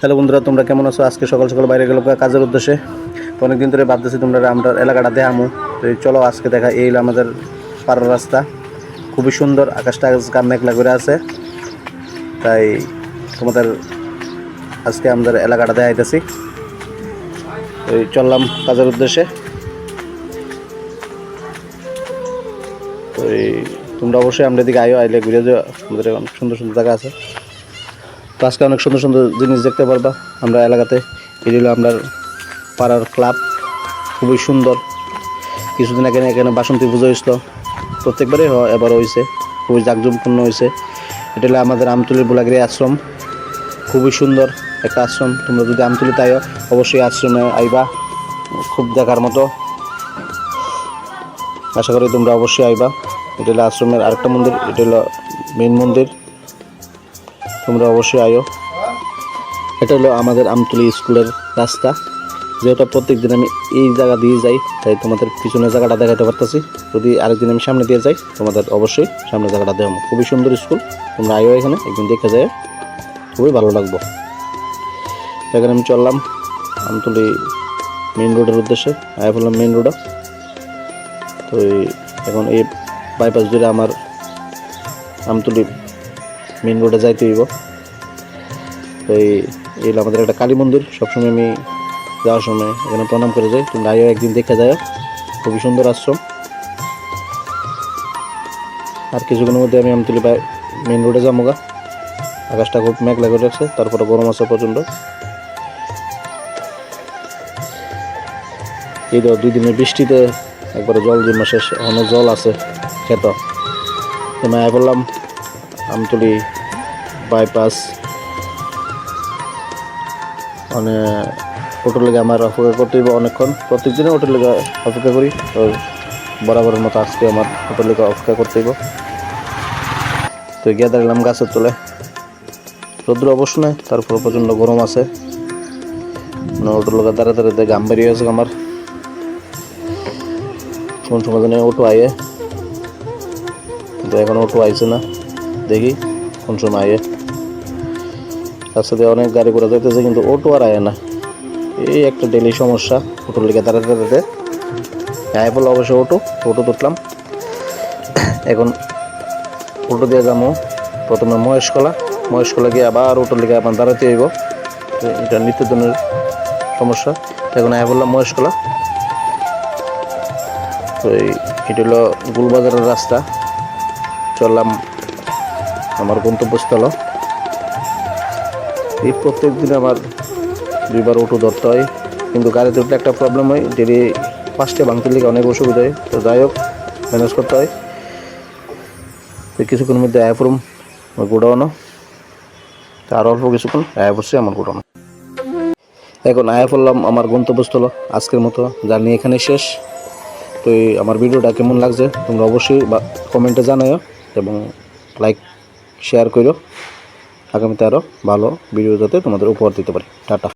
Hello বন্ধুরা, তোমরা কেমন আছো? আজকে সকাল সকাল বাইরে গেল কাজের উদ্দেশ্যে। তো অনেকদিন ধরে ভাবতেছি তোমরা আমরা এলাকাটা দেখামো। তো চলো আজকে দেখা। এই আমাদের পাড়ার রাস্তা, খুবই সুন্দর। আকাশটা আজকে মেঘলা করে আছে, তাই তোমাদের আজকে আমাদের এলাকাটা দেখাইতেছি। এই চললাম কাজের উদ্দেশ্যে। তো এই তোমরা অবশ্যই আমাদের দিকে আইলে ঘুরে যাও। আমাদের অনেক সুন্দর সুন্দর জায়গা আছে। তো আজকে অনেক সুন্দর সুন্দর জিনিস দেখতে পারবা আমরা এলাকাতে। এই হলো আমরা পাড়ার ক্লাব, খুবই সুন্দর। কিছুদিন আগে এখানে বাসন্তী পুজো হয়েছিল, প্রত্যেকবারই এবার হয়েছে, খুবই জাঁকজমপূর্ণ হয়েছে। এটা হলো আমাদের আমতলী বোলাগিরি আশ্রম, খুবই সুন্দর একটা আশ্রম। তোমরা যদি আমতলীতে আইও অবশ্যই আশ্রমে আইবা, খুব দেখার মতো। আশা করি তোমরা অবশ্যই আইবা। এটা হলো আশ্রমের আরেকটা মন্দির, এটা হলো মেন মন্দির। তোমরা অবশ্যই আইও। এটা হলো আমাদের আমতলী স্কুলের রাস্তা, যেটা প্রত্যেক দিন আমি এই জায়গা দিয়ে যাই, তাই তোমাদের পিছনের জায়গাটা দেখাতে পারতেছি। যদি আরেকদিন আমি সামনে দিয়ে যাই, তোমাদের অবশ্যই সামনে জায়গাটা দেখাবো। খুবই সুন্দর স্কুল, তোমরা আইও এখানে একদিন দেখে যায়, খুবই ভালো লাগবো। এখানে আমি চললাম আমতলী মেন রোডের উদ্দেশ্যে, আয়া বললাম মেন রোডে। তো এখন এই বাইপাস ধরে আমার আমতলী মেন রোডে যাইতে হইব। তো এই আমাদের একটা কালী মন্দির, সবসময় আমি যাওয়ার সময় এখানে প্রণাম করে যাই। তোমরা আইও একদিন দেখে যায়, খুবই সুন্দর আশ্রম। আর কিছুক্ষণের মধ্যে আমি আমতলী মেন রোডে যাবো গা। আকাশটা খুব মেঘলা করে রাখছে, তারপরে গরম আছে প্রচণ্ড। এই তো 2 দিনের বৃষ্টিতে একবারে জল জমা শেষ, এখনো জল আছে খেত। আমি আয় বললাম আমতলী বাইপাস। মানে অটোর লেগে আমার অপেক্ষা করতে হইব অনেকক্ষণ, প্রত্যেকদিনে অটোর লেগে অপেক্ষা করি। তো বরাবরের মতো আজকে আমার অটোর লেগে অপেক্ষা করতে হইব। তো গিয়ে দাঁড়ালাম গাছের তলে, রৌদ্র অবশ্য নয়, তারপর প্রচণ্ড গরম আছে। অটোর লেগে দাঁড়া দাঁড়াতে ঘাম বেরিয়ে আছে আমার। কোন সময় জানি অটো আয়ে, কিন্তু এখন অটো আইছে না, দেখি কোন সময় আয়ে। রাস্তা দিয়ে অনেক গাড়ি ঘোড়া যাইতেছে, কিন্তু অটো আর আয় না। এই একটা ডেলি সমস্যা অটোর লেগে দাঁড়াতে দাঁড়াতে। আয় বললো অবশ্যই অটো তুললাম। এখন অটো দিয়ে যাবো প্রথমে মহেশকলা গিয়ে আবার অটোর লেগে আবার দাঁড়াতে হইব। এটা নিত্যদিনের সমস্যা। এখন আয় বললাম মহেশকলা। তো এটা হলো গুলবাজারের রাস্তা, চললাম আমার গন্তব্যস্থল। এই প্রত্যেক দিন আমার 2বার অটো ধরতে হয়, কিন্তু গাড়িতে উঠলে একটা প্রবলেম হয়, ডেলি 5টে ভাঙতে লিখে অনেক অসুবিধা হয়। তো যাই হোক, ম্যানেজ করতে হয়। তো কিছুক্ষণের মধ্যে আয়া পড়ুম গোডাউনও। তো আর অল্প কিছুক্ষণ আয়া পড়ছি আমার গোডাউন। এখন আয়া পড়লাম আমার গন্তব্যস্থল। আজকের মতো জার্নি এখানে শেষ। তো আমার ভিডিওটা কেমন লাগছে তোমরা অবশ্যই কমেন্টে জানাও, এবং লাইক শেয়ার করো। আগামীতে আরও ভালো ভিডিও যাতে তোমাদের উপহার দিতে পারি। টাটা।